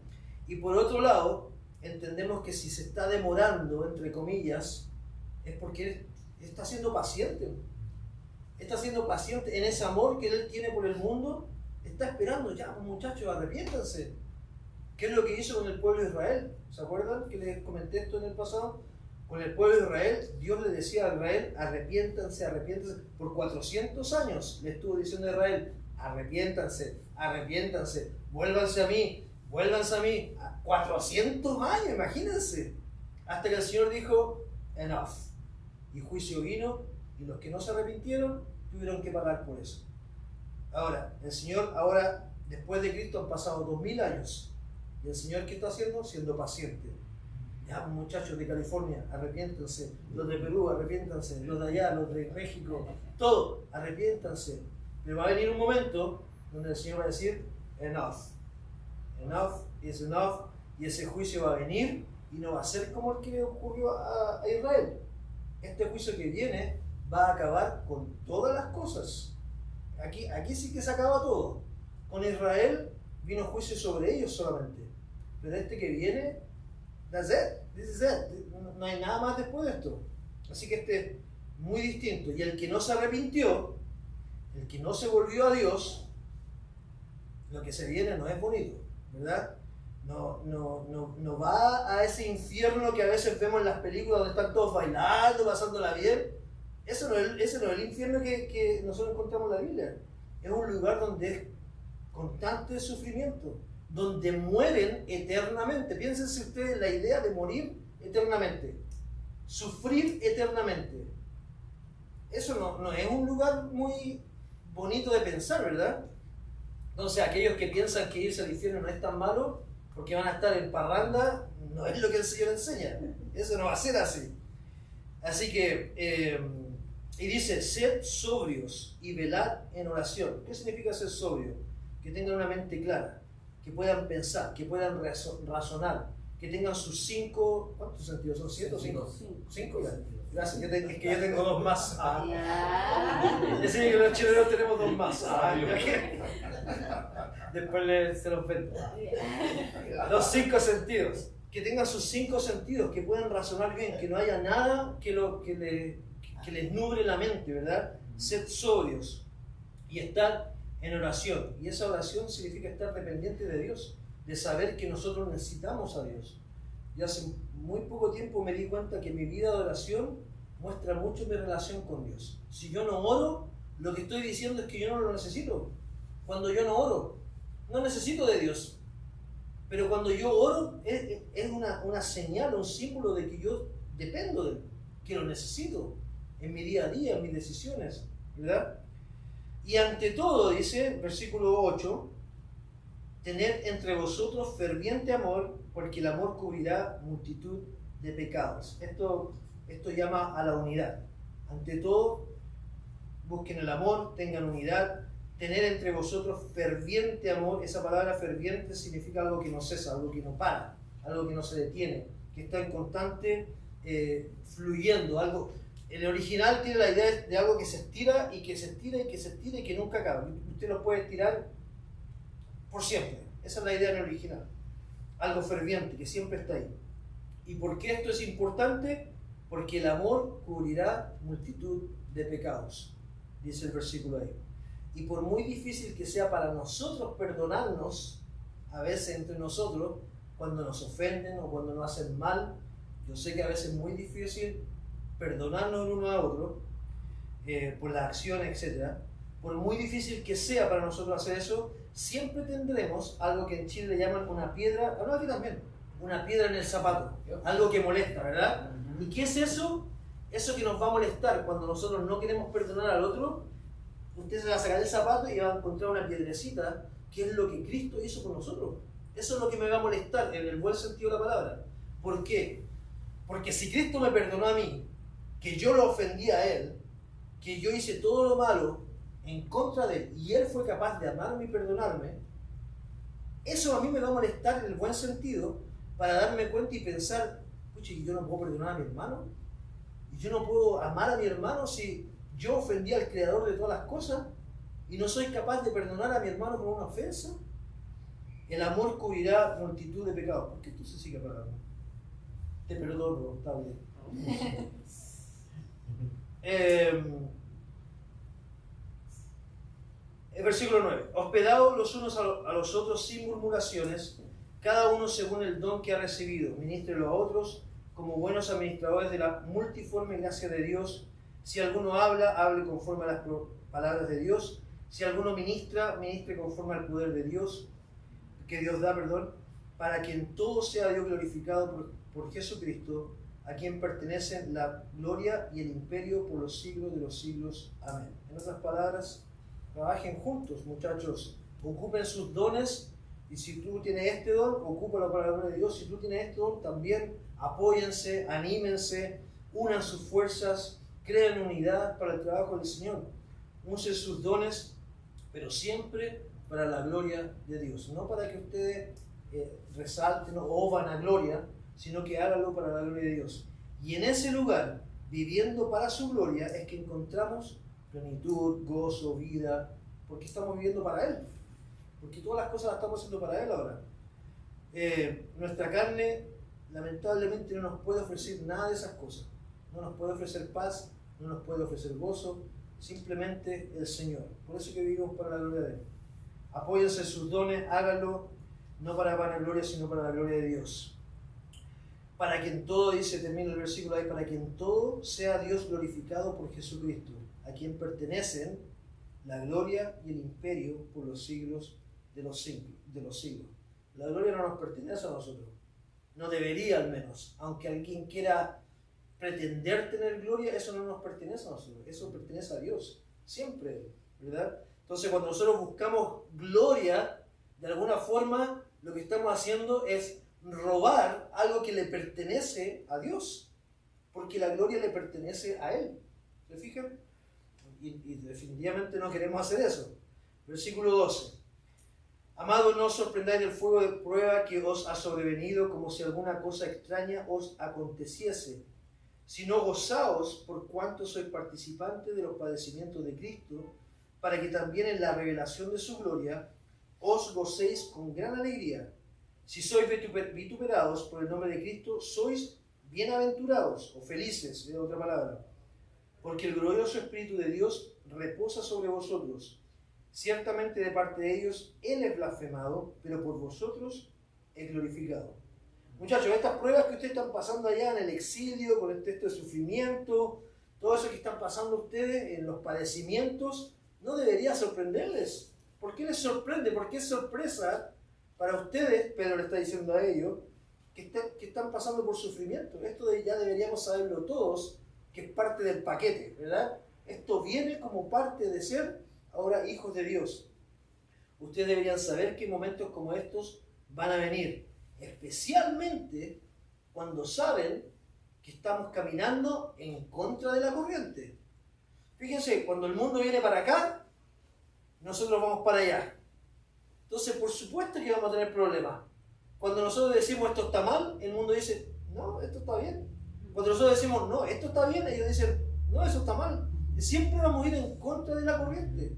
Y por otro lado, entendemos que si se está demorando, entre comillas, es porque está siendo paciente. Está siendo paciente en ese amor que Él tiene por el mundo. Está esperando, ya muchachos, arrepiéntanse. ¿Qué es lo que hizo con el pueblo de Israel? ¿Se acuerdan que les comenté esto en el pasado? Con el pueblo de Israel, Dios le decía a Israel, arrepiéntanse, arrepiéntanse. Por 400 años le estuvo diciendo a Israel, arrepiéntanse, arrepiéntanse, vuélvanse a mí, vuélvanse a mí. 400 años, imagínense. Hasta que el Señor dijo, enough. Y juicio vino, y los que no se arrepintieron tuvieron que pagar por eso. Ahora, el Señor, después de Cristo han pasado 2000 años. ¿Y el Señor qué está haciendo? Siendo paciente. Ya, muchachos de California, arrepiéntanse. Los de Perú, arrepiéntanse. Los de allá, los de México, todo, arrepiéntanse. Pero va a venir un momento donde el Señor va a decir, enough. Enough is enough. Y ese juicio va a venir y no va a ser como el que ocurrió a Israel. Este juicio que viene va a acabar con todas las cosas. Aquí sí que se acaba todo. Con Israel vino juicio sobre ellos solamente. Pero este que viene, that's it, this is it. No hay nada más después de esto. Así que este es muy distinto. Y el que no se arrepintió, el que no se volvió a Dios, lo que se viene no es bonito, ¿verdad? No va a ese infierno que a veces vemos en las películas donde están todos bailando, pasándola bien. Ese no es el infierno que nosotros encontramos en la Biblia. Es un lugar donde es constante sufrimiento, donde mueren eternamente. Piénsense ustedes la idea de morir eternamente, sufrir eternamente. Eso no es un lugar muy bonito de pensar, ¿verdad? Entonces aquellos que piensan que irse al infierno no es tan malo porque van a estar en parranda, no es lo que el Señor enseña. Eso no va a ser así. Así que, y dice, sed sobrios y velad en oración. ¿Qué significa ser sobrio? Que tengan una mente clara, que puedan pensar, que puedan razonar, que tengan sus 5, ¿cuántos sentidos son? ¿7 o 5? 5 ya. Gracias, es que yo tengo 2 más. Es decir, que los chilenos tenemos 2 más. Después se los vendo. Los 5 sentidos. Que tengan sus 5 sentidos, que puedan razonar bien, que no haya nada que les nubre la mente, ¿verdad? Sed sobrios y estar en oración. Y esa oración significa estar dependiente de Dios, de saber que nosotros necesitamos a Dios. Yo hace muy poco tiempo me di cuenta que mi vida de oración muestra mucho mi relación con Dios. Si yo no oro, lo que estoy diciendo es que yo no lo necesito. Cuando yo no oro, no necesito de Dios. Pero cuando yo oro, es una señal, un símbolo de que yo dependo de Él, que lo necesito en mi día a día, en mis decisiones, ¿verdad? Y ante todo, dice, versículo 8, tened entre vosotros ferviente amor, porque el amor cubrirá multitud de pecados. Esto llama a la unidad. Ante todo, busquen el amor, tengan unidad, tener entre vosotros ferviente amor. Esa palabra ferviente significa algo que no cesa, algo que no para, algo que no se detiene, que está en constante fluyendo, algo. El original tiene la idea de algo que se estira y que se estira y que se estira y que nunca acaba. Usted lo puede estirar por siempre. Esa es la idea en el original. Algo ferviente que siempre está ahí. ¿Y por qué esto es importante? Porque el amor cubrirá multitud de pecados, dice el versículo ahí. Y por muy difícil que sea para nosotros perdonarnos, a veces entre nosotros, cuando nos ofenden o cuando nos hacen mal, yo sé que a veces es muy difícil perdonarnos el uno a otro por las acciones, etc. Por muy difícil que sea para nosotros hacer eso, siempre tendremos algo que en Chile le llaman una piedra, no, aquí también, una piedra en el zapato, algo que molesta, ¿verdad? ¿Y qué es eso? Eso que nos va a molestar cuando nosotros no queremos perdonar al otro. Usted se va a sacar el zapato y va a encontrar una piedrecita, que es lo que Cristo hizo con nosotros. Eso es lo que me va a molestar, en el buen sentido de la palabra. ¿Por qué? Porque si Cristo me perdonó a mí, que yo lo ofendí a Él, que yo hice todo lo malo en contra de Él, y Él fue capaz de amarme y perdonarme, eso a mí me va a molestar en el buen sentido, para darme cuenta y pensar, pucha, yo no puedo perdonar a mi hermano, y yo no puedo amar a mi hermano si yo ofendí al Creador de todas las cosas, y no soy capaz de perdonar a mi hermano por una ofensa. El amor cubrirá multitud de pecados. ¿Por qué tú se sigue apagando? Te perdono, está bien. El versículo 9. Hospedaos los unos a los otros sin murmuraciones, cada uno según el don que ha recibido. Ministrelo a otros como buenos administradores de la multiforme gracia de Dios. Si alguno habla, hable conforme a las palabras de Dios. Si alguno ministra, ministre conforme al poder de Dios, que Dios da, para que en todo sea Dios glorificado por Jesucristo, a quien pertenecen la gloria y el imperio por los siglos de los siglos. Amén. En otras palabras, trabajen juntos, muchachos. Ocupen sus dones, y si tú tienes este don, ocúpalo para la gloria de Dios. Si tú tienes este don, también apóyense, anímense, unan sus fuerzas, creen unidad para el trabajo del Señor. Usen sus dones, pero siempre para la gloria de Dios. No para que ustedes resalten o vanagloria, sino que háganlo para la gloria de Dios. Y en ese lugar, viviendo para su gloria, es que encontramos plenitud, gozo, vida, porque estamos viviendo para Él. Porque todas las cosas las estamos haciendo para Él ahora. Nuestra carne, lamentablemente, no nos puede ofrecer nada de esas cosas. No nos puede ofrecer paz, no nos puede ofrecer gozo, simplemente el Señor. Por eso que vivimos para la gloria de Él. Apóyense en sus dones, háganlo, no para vanagloria, sino para la gloria de Dios. Para que en todo, dice, termina el versículo ahí, para que en todo sea Dios glorificado por Jesucristo, a quien pertenecen la gloria y el imperio por los siglos de los siglos. La gloria no nos pertenece a nosotros, no debería al menos, aunque alguien quiera pretender tener gloria, eso no nos pertenece a nosotros, eso pertenece a Dios, siempre, ¿verdad? Entonces cuando nosotros buscamos gloria, de alguna forma lo que estamos haciendo es robar algo que le pertenece a Dios, porque la gloria le pertenece a Él. ¿Se fijan? Y definitivamente no queremos hacer eso. Versículo 12. Amados, no os sorprendáis del fuego de prueba que os ha sobrevenido como si alguna cosa extraña os aconteciese, sino gozaos por cuanto sois participantes de los padecimientos de Cristo, para que también en la revelación de su gloria os gocéis con gran alegría. Si sois vituperados por el nombre de Cristo, sois bienaventurados o felices, de otra palabra, porque el glorioso Espíritu de Dios reposa sobre vosotros. Ciertamente de parte de ellos Él es blasfemado, pero por vosotros es glorificado. Muchachos, estas pruebas que ustedes están pasando allá en el exilio, con este sufrimiento, todo eso que están pasando ustedes en los padecimientos, no debería sorprenderles. ¿Por qué les sorprende? ¿Por qué es sorpresa para ustedes? Pedro le está diciendo a ellos que están pasando por sufrimiento. Esto ya deberíamos saberlo todos, que es parte del paquete, ¿verdad? Esto viene como parte de ser ahora hijos de Dios. Ustedes deberían saber que momentos como estos van a venir, especialmente cuando saben que estamos caminando en contra de la corriente. Fíjense, cuando el mundo viene para acá, nosotros vamos para allá. Entonces, por supuesto que vamos a tener problemas. Cuando nosotros decimos esto está mal, el mundo dice, no, esto está bien. Cuando nosotros decimos, no, esto está bien, ellos dicen, no, eso está mal. Siempre vamos a ir en contra de la corriente.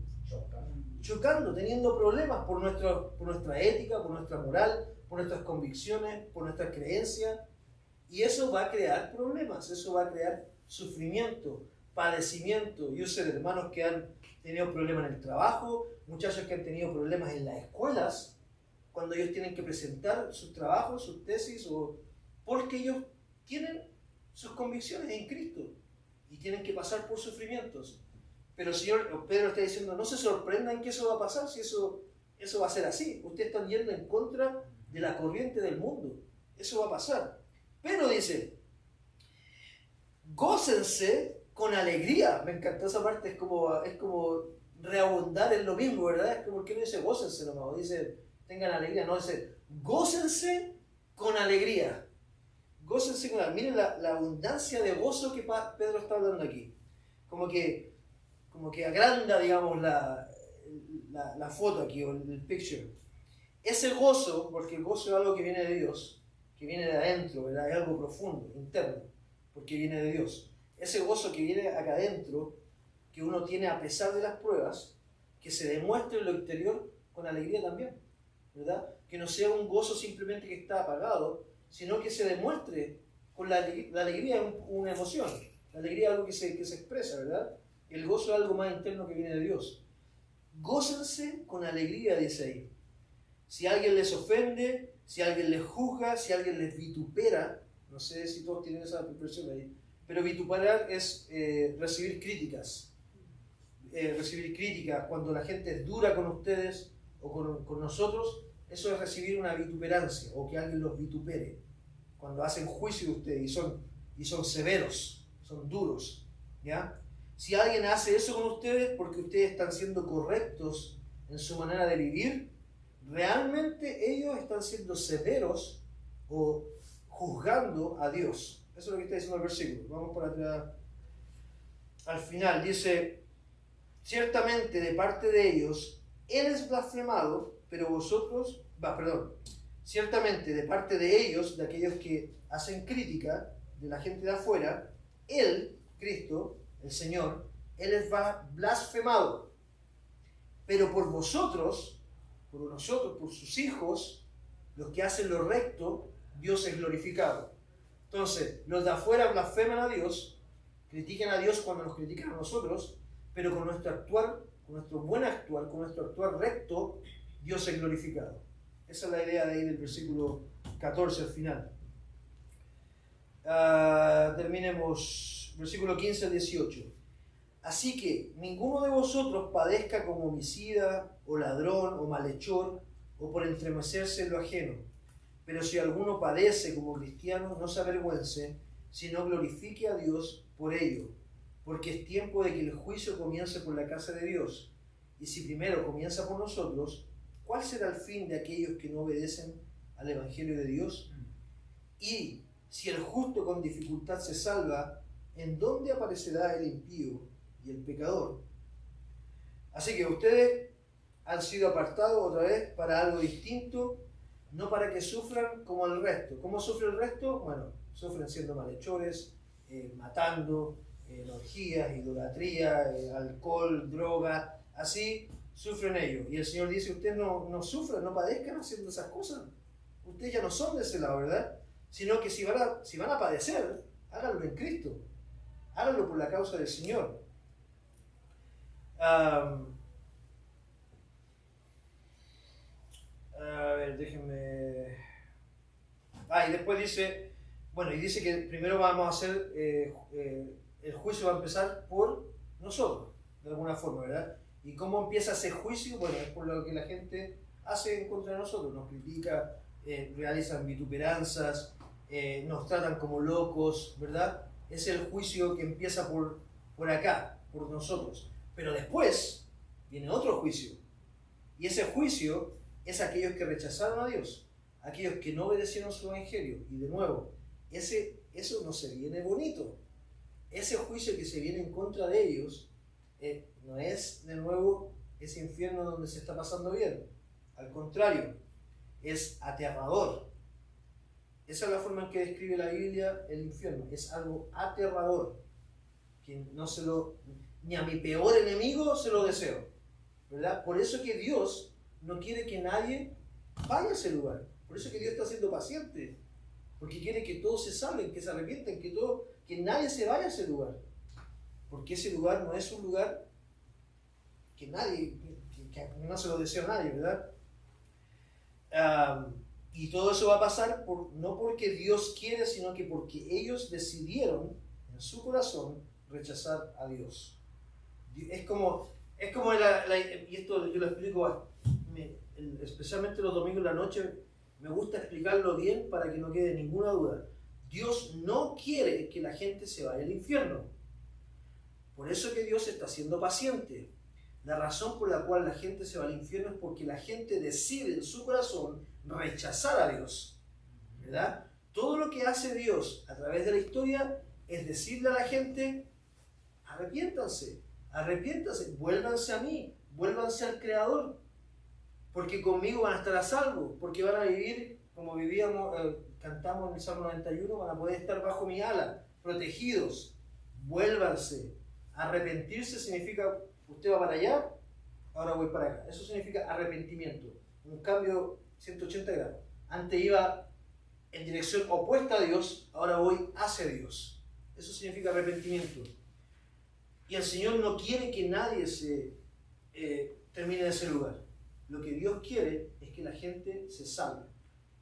Chocando, teniendo problemas por nuestra ética, por nuestra moral, por nuestras convicciones, por nuestras creencias. Y eso va a crear problemas, eso va a crear sufrimiento, padecimiento. Yo sé de hermanos que han tenido problemas en el trabajo, muchachos que han tenido problemas en las escuelas, cuando ellos tienen que presentar sus trabajos, sus tesis, porque ellos tienen sus convicciones en Cristo y tienen que pasar por sufrimientos. Pero el Señor, Pedro está diciendo, no se sorprendan que eso va a pasar, si eso va a ser así. Ustedes están yendo en contra de la corriente del mundo. Eso va a pasar. Pero dice, gócense con alegría. Me encantó esa parte, es como reabundar en lo mismo, ¿verdad? Es como que no dice gócense nomás, o dice tengan alegría, no, dice gócense con alegría. Gócense con alegría. Miren la abundancia de gozo que Pedro está hablando aquí. Como que agranda, digamos, la foto aquí, o el picture. Ese gozo, porque el gozo es algo que viene de Dios, que viene de adentro, ¿verdad? Es algo profundo, interno, porque viene de Dios. Ese gozo que viene acá adentro, que uno tiene a pesar de las pruebas, que se demuestre en lo exterior con alegría también, ¿verdad? Que no sea un gozo simplemente que está apagado, sino que se demuestre con la alegría, una emoción. La alegría es algo que se expresa, ¿verdad? El gozo es algo más interno que viene de Dios. Gócense con alegría, dice ahí. Si alguien les ofende, si alguien les juzga, si alguien les vitupera, no sé si todos tienen esa expresión ahí, pero vituperar es recibir críticas. Recibir críticas cuando la gente es dura con ustedes o con nosotros, eso es recibir una vituperancia o que alguien los vitupere. Cuando hacen juicio de ustedes y son severos, son duros, ¿ya? Si alguien hace eso con ustedes porque ustedes están siendo correctos en su manera de vivir, realmente ellos están siendo severos o juzgando a Dios. Eso es lo que está diciendo el versículo. Vamos por atrás. Al final dice, ciertamente de parte de ellos, Él es blasfemado, pero vosotros, ciertamente de parte de ellos, de aquellos que hacen crítica, de la gente de afuera, Él, Cristo, el Señor, Él es blasfemado. Pero por vosotros, por nosotros, por sus hijos, los que hacen lo recto, Dios es glorificado. Entonces, los de afuera blasfeman a Dios, critican a Dios cuando nos critican a nosotros, pero con nuestro actuar, con nuestro buen actuar, con nuestro actuar recto, Dios es glorificado. Esa es la idea de ahí del versículo 14 al final. Terminemos, versículo 15 al 18. Así que ninguno de vosotros padezca como homicida, o ladrón, o malhechor, o por entremeterse en lo ajeno. Pero si alguno padece como cristiano, no se avergüence, sino glorifique a Dios por ello, porque es tiempo de que el juicio comience por la casa de Dios. Y si primero comienza por nosotros, ¿cuál será el fin de aquellos que no obedecen al Evangelio de Dios? Y si el justo con dificultad se salva, ¿en dónde aparecerá el impío y el pecador? Así que ustedes han sido apartados otra vez para algo distinto, no para que sufran como el resto. ¿Cómo sufre el resto? Bueno, sufren siendo malhechores, matando, orgías, idolatría, alcohol, droga, así sufren ellos. Y el Señor dice, ustedes no sufran, no padezcan haciendo esas cosas. Ustedes ya no son de ese lado, ¿verdad? Sino que si van a padecer, háganlo en Cristo. Háganlo por la causa del Señor. A ver, déjenme... y después dice, dice que primero vamos a hacer, el juicio va a empezar por nosotros, de alguna forma, ¿verdad? ¿Y cómo empieza ese juicio? Bueno, es por lo que la gente hace en contra de nosotros, nos critica, realizan vituperanzas, nos tratan como locos, ¿verdad? Es el juicio que empieza por acá, por nosotros. Pero después viene otro juicio. Y ese juicio es aquellos que rechazaron a Dios, aquellos que no obedecieron su evangelio. Y de nuevo, eso no se viene bonito. Ese juicio que se viene en contra de ellos no es de nuevo ese infierno donde se está pasando bien. Al contrario, es aterrador. Esa es la forma en que describe la Biblia el infierno. Es algo aterrador, que no se lo, ni a mi peor enemigo se lo deseo, ¿verdad? Por eso que Dios no quiere que nadie vaya a ese lugar. Por eso que Dios está siendo paciente, porque quiere que todos se salven, que se arrepienten, que nadie se vaya a ese lugar. Porque ese lugar no es un lugar que nadie, que no se lo desea a nadie, ¿verdad? Y todo eso va a pasar no porque Dios quiere, sino que porque ellos decidieron en su corazón rechazar a Dios. Es como y esto yo lo explico especialmente los domingos en la noche, me gusta explicarlo bien para que no quede ninguna duda. Dios no quiere que la gente se vaya al infierno. Por eso que Dios está siendo paciente. La razón por la cual la gente se va al infierno es porque la gente decide en su corazón rechazar a Dios, ¿verdad? Todo lo que hace Dios a través de la historia es decirle a la gente: arrepiéntanse, vuélvanse a mí, vuélvanse al Creador, porque conmigo van a estar a salvo, porque van a vivir como vivíamos, cantamos en el Salmo 91, van a poder estar bajo mi ala, protegidos. Vuélvanse. Arrepentirse significa: usted va para allá, ahora voy para acá. Eso significa arrepentimiento, un cambio 180 grados. Antes iba en dirección opuesta a Dios, ahora voy hacia Dios. Eso significa arrepentimiento. Y el Señor no quiere que nadie se termine en ese lugar. Lo que Dios quiere es que la gente se salve.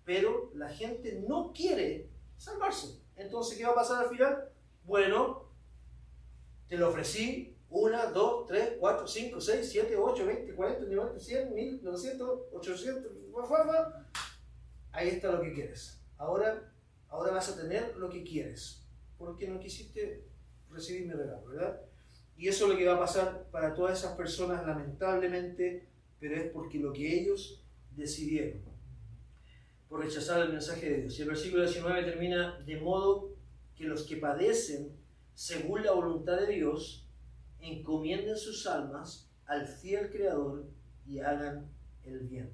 Pero la gente no quiere salvarse. Entonces, ¿qué va a pasar al final? Bueno, te lo ofrecí 1, 2, 3, 4, 5, 6, 7, 8, 20, 40, 90, 100, 1000, 900, 800, ahí está lo que quieres. Ahora vas a tener lo que quieres, porque no quisiste recibir mi regalo, ¿verdad? Y eso es lo que va a pasar para todas esas personas, lamentablemente, pero es porque lo que ellos decidieron, por rechazar el mensaje de Dios. Y el versículo 19 termina: de modo que los que padecen según la voluntad de Dios encomienden sus almas al fiel Creador y hagan el bien.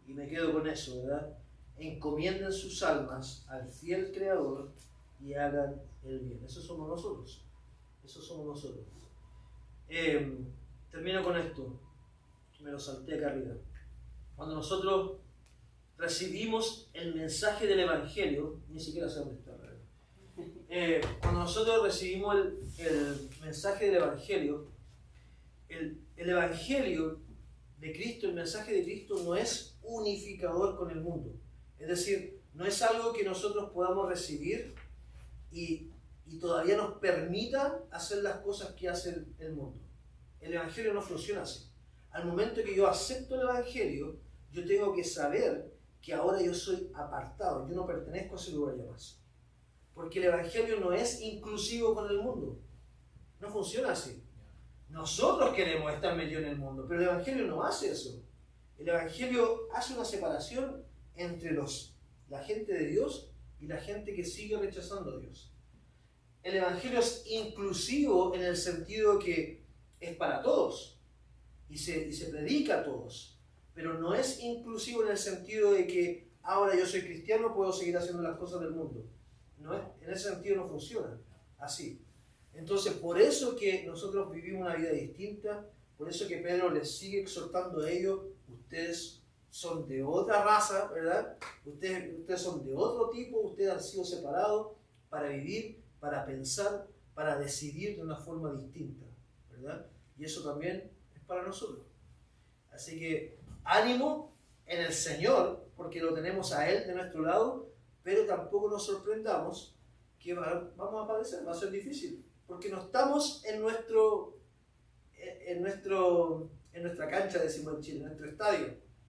Y me quedo con eso, ¿verdad? Encomienden sus almas al fiel Creador y hagan el bien. Eso somos nosotros. Eso somos nosotros. Termino con esto. Me lo salté acá arriba. Cuando nosotros recibimos el mensaje del Evangelio, ni siquiera sé dónde está, ¿verdad? Cuando nosotros recibimos el mensaje del Evangelio, el Evangelio de Cristo, el mensaje de Cristo no es unificador con el mundo. Es decir, no es algo que nosotros podamos recibir y todavía nos permita hacer las cosas que hace el mundo. El Evangelio no funciona así. Al momento que yo acepto el Evangelio, yo tengo que saber que ahora yo soy apartado, yo no pertenezco a ese lugar ya más. Porque el Evangelio no es inclusivo con el mundo. No funciona así. Nosotros queremos estar metidos en el mundo, pero el Evangelio no hace eso. El Evangelio hace una separación entre la gente de Dios y la gente que sigue rechazando a Dios. El Evangelio es inclusivo en el sentido que es para todos y se predica a todos, pero no es inclusivo en el sentido de que ahora yo soy cristiano, puedo seguir haciendo las cosas del mundo. No es, en ese sentido no funciona así. Entonces, por eso que nosotros vivimos una vida distinta, por eso que Pedro les sigue exhortando a ellos: ustedes son de otra raza, ¿verdad? Ustedes son de otro tipo, ustedes han sido separados para vivir, para pensar, para decidir de una forma distinta, ¿verdad? Y eso también es para nosotros. Así que ánimo en el Señor, porque lo tenemos a Él de nuestro lado, pero tampoco nos sorprendamos que vamos a padecer, va a ser difícil, porque no estamos en nuestra cancha, decimos en Chile, en nuestro estadio.